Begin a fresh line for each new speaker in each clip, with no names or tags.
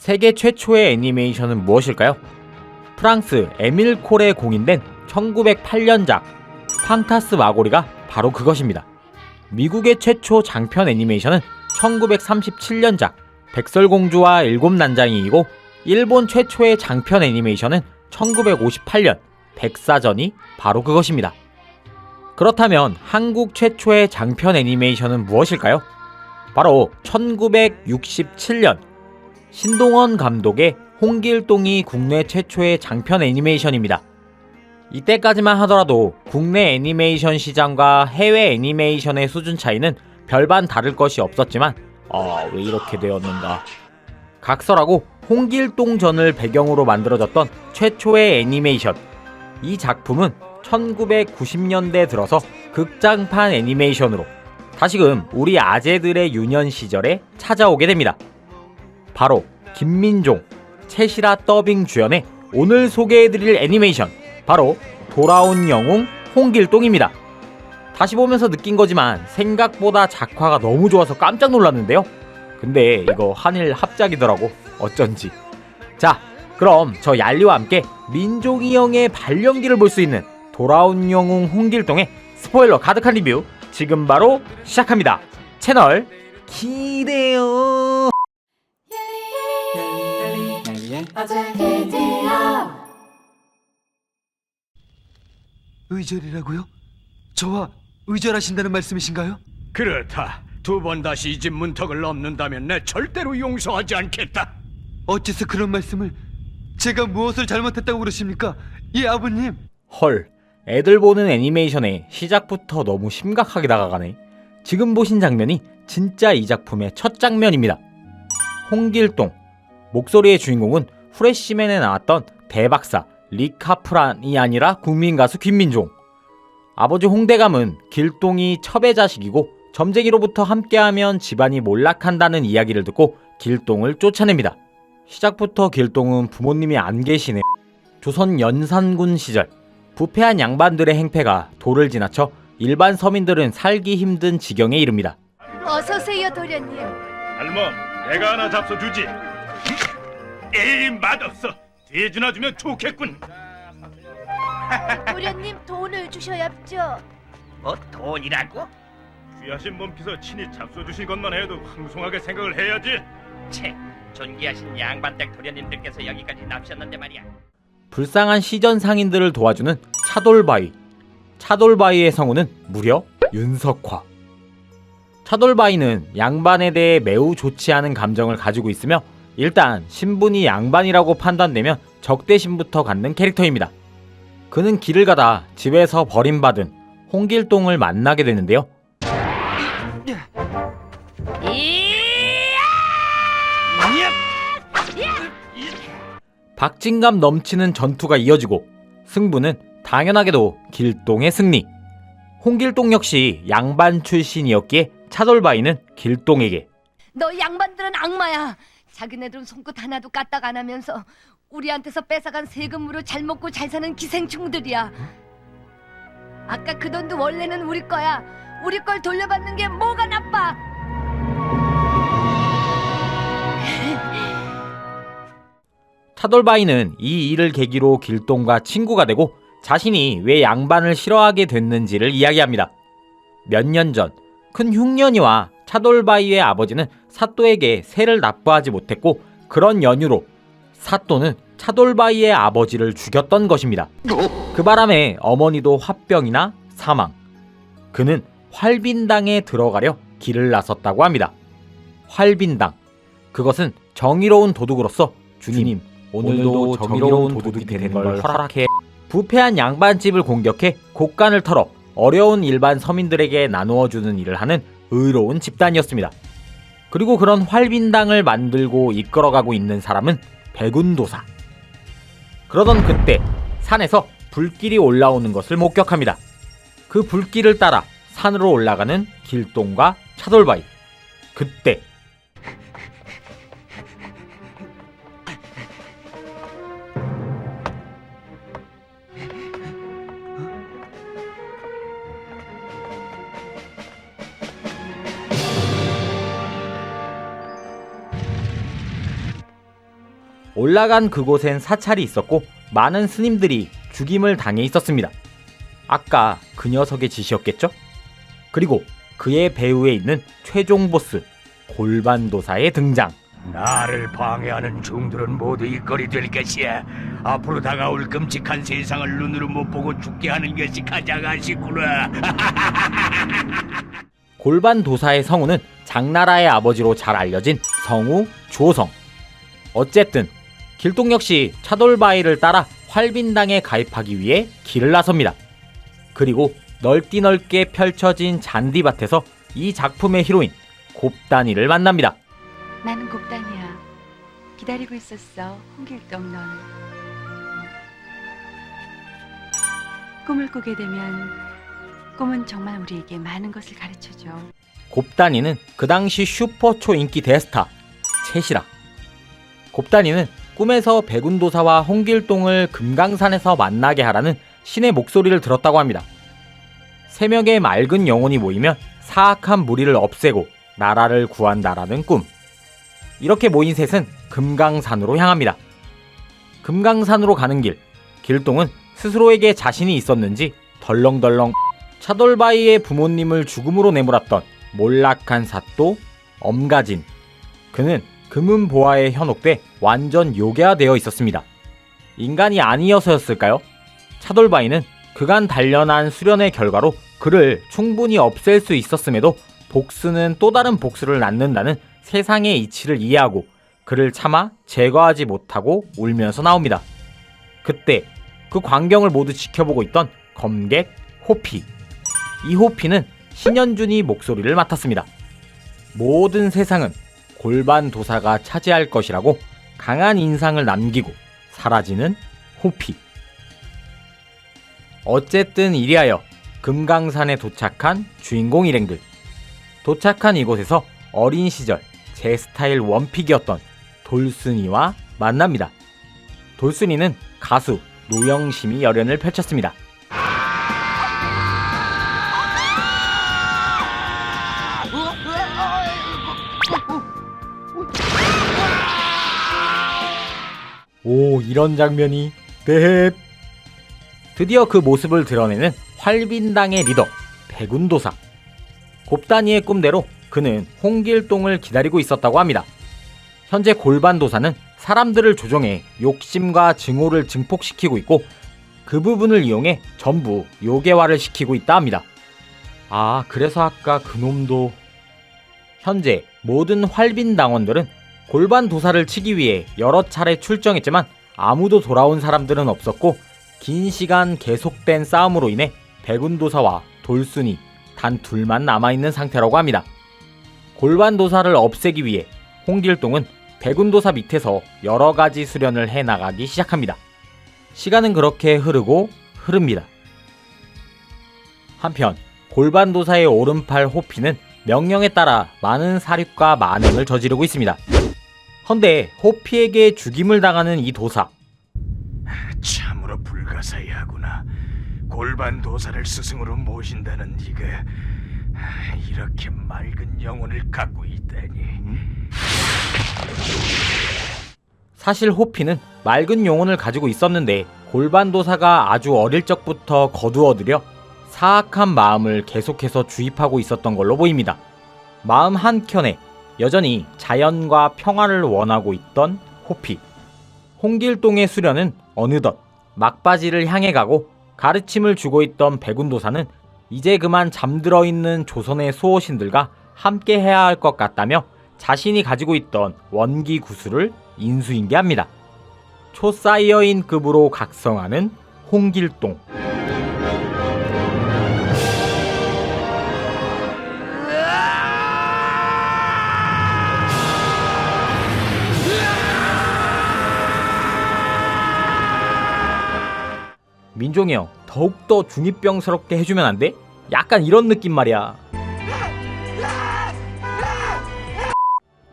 세계 최초의 애니메이션은 무엇일까요? 프랑스 에밀 콜에 공인된 1908년작 팡타스마고리가 바로 그것입니다. 미국의 최초 장편 애니메이션은 1937년작 백설공주와 일곱 난장이이고, 일본 최초의 장편 애니메이션은 1958년 백사전이 바로 그것입니다. 그렇다면 한국 최초의 장편 애니메이션은 무엇일까요? 바로 1967년 신동원 감독의 홍길동이 국내 최초의 장편 애니메이션입니다. 이때까지만 하더라도 국내 애니메이션 시장과 해외 애니메이션의 수준 차이는 별반 다를 것이 없었지만 왜 이렇게 되었는가. 각설하고 홍길동전을 배경으로 만들어졌던 최초의 애니메이션. 이 작품은 1990년대 들어서 극장판 애니메이션으로 다시금 우리 아재들의 유년 시절에 찾아오게 됩니다. 바로 김민종, 채시라 더빙 주연의 오늘 소개해드릴 애니메이션, 바로 돌아온 영웅 홍길동입니다. 다시 보면서 느낀 거지만 생각보다 작화가 너무 좋아서 깜짝 놀랐는데요. 근데 이거 한일 합작이더라고, 어쩐지. 자, 그럼 저 얄리와 함께 민종이 형의 발연기를 볼 수 있는 돌아온 영웅 홍길동의 스포일러 가득한 리뷰 지금 바로 시작합니다. 채널 기대요.
의절이라고요? 저와 의절하신다는 말씀이신가요?
그렇다. 두 번 다시 이 집 문턱을 넘는다면 내 절대로 용서하지 않겠다.
어째서 그런 말씀을? 제가 무엇을 잘못했다고 그러십니까? 예, 아버님.
헐, 애들 보는 애니메이션에 시작부터 너무 심각하게 다가가네. 지금 보신 장면이 진짜 이 작품의 첫 장면입니다. 홍길동, 목소리의 주인공은 후레쉬맨에 나왔던 대박사 리카프란이 아니라 국민가수 김민종. 아버지 홍대감은 길동이 첩의 자식이고 점쟁이로부터 함께하면 집안이 몰락한다는 이야기를 듣고 길동을 쫓아냅니다. 시작부터 길동은 부모님이 안 계시네. 조선 연산군 시절 부패한 양반들의 행패가 도를 지나쳐 일반 서민들은 살기 힘든 지경에 이릅니다.
어서오세요, 도련님.
할멈, 내가 하나 잡숴주지. 에이, 맛없어. 뒤에 주나 주면 좋겠군.
도련님 돈을 주셔야죠.
돈이라고?
귀하신 몸께서 친히 잡숴주신 것만 해도 황송하게 생각을 해야지.
채, 존귀하신 양반댁 도련님들께서 여기까지 납셨는데 말이야.
불쌍한 시전 상인들을 도와주는 차돌바위. 차돌바위의 성우는 무려 윤석화. 차돌바위는 양반에 대해 매우 좋지 않은 감정을 가지고 있으며 일단 신분이 양반이라고 판단되면 적대심부터 갖는 캐릭터입니다. 그는 길을 가다 집에서 버림받은 홍길동을 만나게 되는데요. 박진감 넘치는 전투가 이어지고 승부는 당연하게도 길동의 승리. 홍길동 역시 양반 출신이었기에 차돌바위는 길동에게
너 양반들은 악마야. 자기네들은 손끝 하나도 까딱 안 하면서 우리한테서 뺏어간 세금으로 잘 먹고 잘 사는 기생충들이야. 아까 그 돈도 원래는 우리 거야. 우리 걸 돌려받는 게 뭐가 나빠?
차돌바위는 이 일을 계기로 길동과 친구가 되고 자신이 왜 양반을 싫어하게 됐는지를 이야기합니다. 몇 년 전 큰 흉년이와 차돌바위의 아버지는 사또에게 세를 납부하지 못했고 그런 연유로 사또는 차돌바위의 아버지를 죽였던 것입니다. 그 바람에 어머니도 화병이나 사망. 그는 활빈당에 들어가려 길을 나섰다고 합니다. 활빈당. 그것은 정의로운 도둑으로서 주님, 오늘도 정의로운 도둑이 되는 걸 허락해. 부패한 양반집을 공격해 곡간을 털어 어려운 일반 서민들에게 나누어주는 일을 하는 의로운 집단이었습니다. 그리고 그런 활빈당을 만들고 이끌어가고 있는 사람은 백운도사. 그러던 그때 산에서 불길이 올라오는 것을 목격합니다. 그 불길을 따라 산으로 올라가는 길동과 차돌바위. 그때 올라간 그곳엔 사찰이 있었고 많은 스님들이 죽임을 당해 있었습니다. 아까 그 녀석의 짓이었겠죠? 그리고 그의 배후에 있는 최종 보스 골반도사의 등장.
나를 방해하는 종들은 모두 일거리 될 것이야. 앞으로 다가올 끔찍한 세상을 눈으로 못 보고 죽게 하는 것이 가장 아쉽구나.
골반도사의 성우는 장나라의 아버지로 잘 알려진 성우 조성. 어쨌든 길동 역시 차돌바위를 따라 활빈당에 가입하기 위해 길을 나섭니다. 그리고 넓게 펼쳐진 잔디밭에서 이 작품의 히로인 곱단이를 만납니다.
나는 곱단이야. 기다리고 있었어, 홍길동 넌. 꿈을 꾸게 되면 꿈은 정말 우리에게 많은 것을 가르쳐줘.
곱단이는 그 당시 슈퍼 초인기 대스타 채시라. 곱단이는 꿈에서 백운도사와 홍길동을 금강산에서 만나게 하라는 신의 목소리를 들었다고 합니다. 세 명의 맑은 영혼이 모이면 사악한 무리를 없애고 나라를 구한다라는 꿈. 이렇게 모인 셋은 금강산으로 향합니다. 금강산으로 가는 길, 길동은 스스로에게 자신이 있었는지 덜렁덜렁 차돌바위의 부모님을 죽음으로 내몰았던 몰락한 사또 엄가진. 그는 금은보화에 현혹돼 완전 요괴화되어 있었습니다. 인간이 아니어서였을까요? 차돌바위는 그간 단련한 수련의 결과로 그를 충분히 없앨 수 있었음에도 복수는 또 다른 복수를 낳는다는 세상의 이치를 이해하고 그를 차마 제거하지 못하고 울면서 나옵니다. 그때 그 광경을 모두 지켜보고 있던 검객 호피. 이 호피는 신현준이 목소리를 맡았습니다. 모든 세상은 골반도사가 차지할 것이라고 강한 인상을 남기고 사라지는 호피. 어쨌든 이리하여 금강산에 도착한 주인공 일행들. 도착한 이곳에서 어린 시절 제 스타일 원픽이었던 돌순이와 만납니다. 돌순이는 가수 노영심이 열연을 펼쳤습니다. 오, 이런 장면이 넷. 드디어 그 모습을 드러내는 활빈당의 리더 백운도사. 곱단이의 꿈대로 그는 홍길동을 기다리고 있었다고 합니다. 현재 골반도사는 사람들을 조종해 욕심과 증오를 증폭시키고 있고 그 부분을 이용해 전부 요괴화를 시키고 있다 합니다. 아, 그래서 아까 그놈도... 현재 모든 활빈당원들은 골반도사를 치기 위해 여러 차례 출정했지만 아무도 돌아온 사람들은 없었고 긴 시간 계속된 싸움으로 인해 백운도사와 돌순이 단 둘만 남아있는 상태라고 합니다. 골반도사를 없애기 위해 홍길동은 백운도사 밑에서 여러 가지 수련을 해나가기 시작합니다. 시간은 그렇게 흐릅니다. 한편 골반도사의 오른팔 호피는 명령에 따라 많은 사립과 만행을 저지르고 있습니다. 헌데 호피에게 죽임을 당하는 이 도사.
참으로 불가사의하구나. 골반 도사를 스승으로 모신다는 네가 이렇게 맑은 영혼을 갖고 있다니.
사실 호피는 맑은 영혼을 가지고 있었는데 골반도사가 아주 어릴 적부터 거두어들여 사악한 마음을 계속해서 주입하고 있었던 걸로 보입니다. 마음 한켠에 여전히 자연과 평화를 원하고 있던 호피. 홍길동의 수련은 어느덧 막바지를 향해 가고 가르침을 주고 있던 백운도사는 이제 그만 잠들어 있는 조선의 수호신들과 함께 해야 할 것 같다며 자신이 가지고 있던 원기 구슬을 인수인계합니다. 초사이어인급으로 각성하는 홍길동. 민종이 형, 더욱더 중이병스럽게 해주면 안 돼? 약간 이런 느낌 말이야.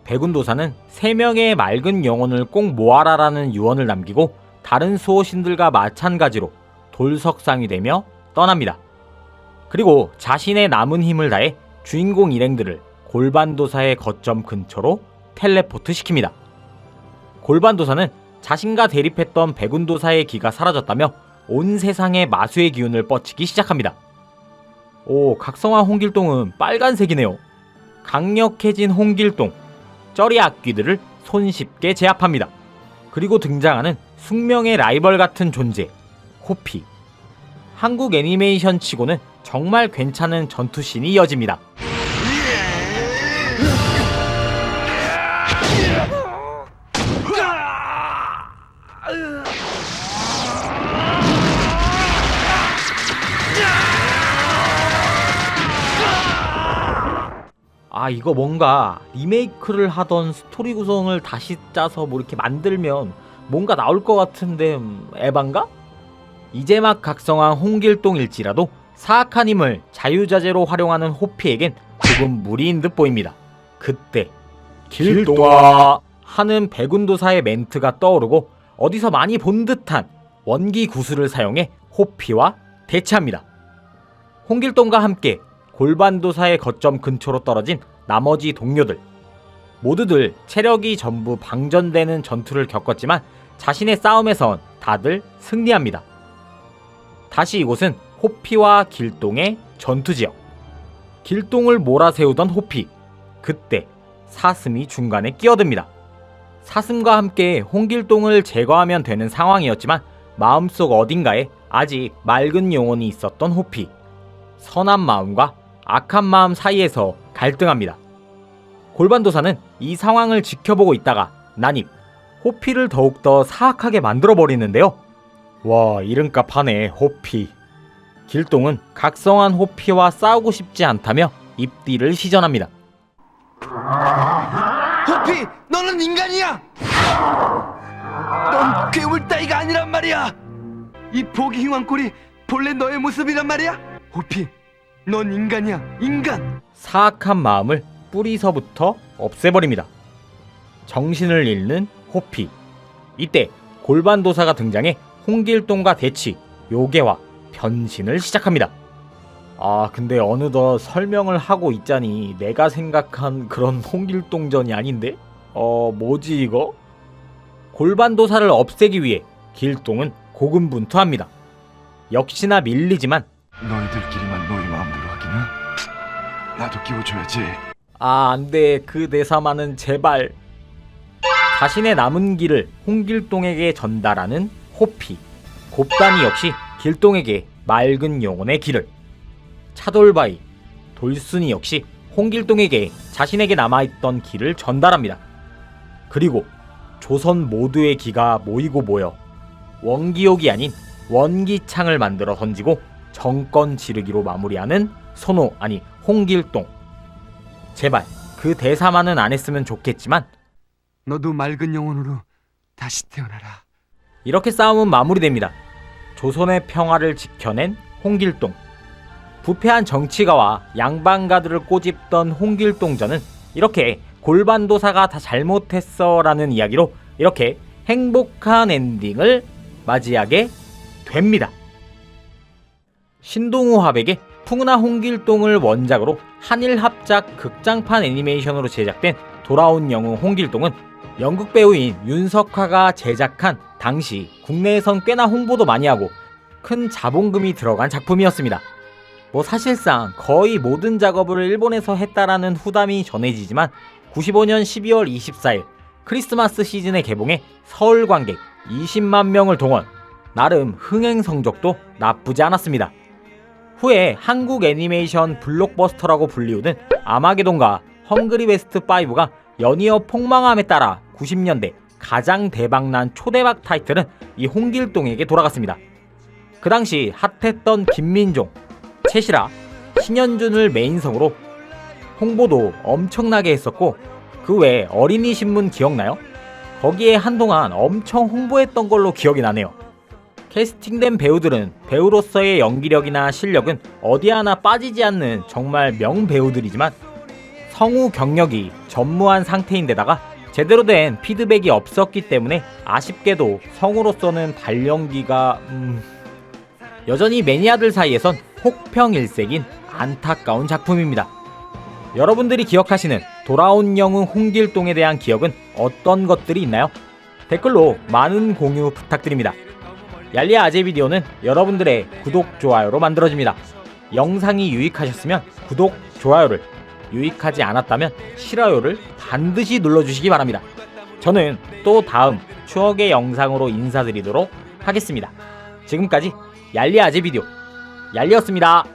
백운도사는 3명의 맑은 영혼을 꼭 모아라라는 유언을 남기고 다른 수호신들과 마찬가지로 돌석상이 되며 떠납니다. 그리고 자신의 남은 힘을 다해 주인공 일행들을 골반도사의 거점 근처로 텔레포트 시킵니다. 골반도사는 자신과 대립했던 백운도사의 기가 사라졌다며 온 세상에 마수의 기운을 뻗치기 시작합니다. 오, 각성한 홍길동은 빨간색이네요. 강력해진 홍길동, 쩌리 악귀들을 손쉽게 제압합니다. 그리고 등장하는 숙명의 라이벌 같은 존재, 호피. 한국 애니메이션 치고는 정말 괜찮은 전투씬이 이어집니다. 아, 이거 뭔가 리메이크를 하던 스토리 구성을 다시 짜서 뭐 이렇게 만들면 뭔가 나올 것 같은데 에반가? 이제 막 각성한 홍길동일지라도 사악한 힘을 자유자재로 활용하는 호피에겐 조금 무리인 듯 보입니다. 그때 길동아 하는 백운도사의 멘트가 떠오르고 어디서 많이 본 듯한 원기 구슬을 사용해 호피와 대치합니다. 홍길동과 함께 골반도사의 거점 근처로 떨어진 나머지 동료들 모두들 체력이 전부 방전되는 전투를 겪었지만 자신의 싸움에선 다들 승리합니다. 다시 이곳은 호피와 길동의 전투지역. 길동을 몰아세우던 호피, 그때 사슴이 중간에 끼어듭니다. 사슴과 함께 홍길동을 제거하면 되는 상황이었지만 마음속 어딘가에 아직 맑은 영혼이 있었던 호피. 선한 마음과 악한 마음 사이에서 갈등합니다. 골반도사는 이 상황을 지켜보고 있다가 난입, 호피를 더욱더 사악하게 만들어버리는데요. 와, 이름값 하네, 호피. 길동은 각성한 호피와 싸우고 싶지 않다며 입뒤를 시전합니다.
호피, 너는 인간이야. 넌 괴물 따위가 아니란 말이야. 이 보기 흉한 꼴이 본래 너의 모습이란 말이야. 호피, 넌 인간이야, 인간.
사악한 마음을 뿌리서부터 없애버립니다. 정신을 잃는 호피. 이때 골반도사가 등장해 홍길동과 대치, 요괴와 변신을 시작합니다. 아, 근데 어느덧 설명을 하고 있자니 내가 생각한 그런 홍길동전이 아닌데? 뭐지 이거? 골반도사를 없애기 위해 길동은 고군분투합니다. 역시나 밀리지만
너희들끼리만 너희 마음대로 하기는 나도 끼워줘야지.
아, 안돼, 그 대사만은 제발. 자신의 남은 길을 홍길동에게 전달하는 호피. 곱단이 역시 길동에게 맑은 영혼의 길을, 차돌바위, 돌순이 역시 홍길동에게 자신에게 남아있던 길을 전달합니다. 그리고 조선 모두의 기가 모이고 모여 원기옥이 아닌 원기창을 만들어 던지고 정권 지르기로 마무리하는 손호, 아니 홍길동. 제발 그 대사만은 안 했으면 좋겠지만
너도 맑은 영혼으로 다시 태어나라.
이렇게 싸움은 마무리됩니다. 조선의 평화를 지켜낸 홍길동. 부패한 정치가와 양반가들을 꼬집던 홍길동전은 이렇게 골반도사가 다 잘못했어 라는 이야기로 이렇게 행복한 엔딩을 맞이하게 됩니다. 신동우 화백의 풍은하 홍길동을 원작으로 한일합작 극장판 애니메이션으로 제작된 돌아온 영웅 홍길동은 연극 배우인 윤석화가 제작한 당시 국내에선 꽤나 홍보도 많이 하고 큰 자본금이 들어간 작품이었습니다. 뭐 사실상 거의 모든 작업을 일본에서 했다라는 후담이 전해지지만 95년 12월 24일 크리스마스 시즌에 개봉해 서울 관객 20만 명을 동원, 나름 흥행 성적도 나쁘지 않았습니다. 후에 한국 애니메이션 블록버스터라고 불리우는 아마게돈과 헝그리 베스트 5가 연이어 폭망함에 따라 90년대 가장 대박난 초대박 타이틀은 이 홍길동에게 돌아갔습니다. 그 당시 핫했던 김민종, 최시라, 신현준을 메인성으로 홍보도 엄청나게 했었고 그 외에 어린이 신문 기억나요? 거기에 한동안 엄청 홍보했던 걸로 기억이 나네요. 캐스팅된 배우들은 배우로서의 연기력이나 실력은 어디 하나 빠지지 않는 정말 명배우들이지만 성우 경력이 전무한 상태인데다가 제대로 된 피드백이 없었기 때문에 아쉽게도 성우로서는 발연기가 여전히 매니아들 사이에선 혹평일색인 안타까운 작품입니다. 여러분들이 기억하시는 돌아온 영웅 홍길동에 대한 기억은 어떤 것들이 있나요? 댓글로 많은 공유 부탁드립니다. 얄리야 아재 비디오는 여러분들의 구독, 좋아요로 만들어집니다. 영상이 유익하셨으면 구독, 좋아요를, 유익하지 않았다면 싫어요를 반드시 눌러주시기 바랍니다. 저는 또 다음 추억의 영상으로 인사드리도록 하겠습니다. 지금까지 얄리야 아재 비디오 얄리였습니다.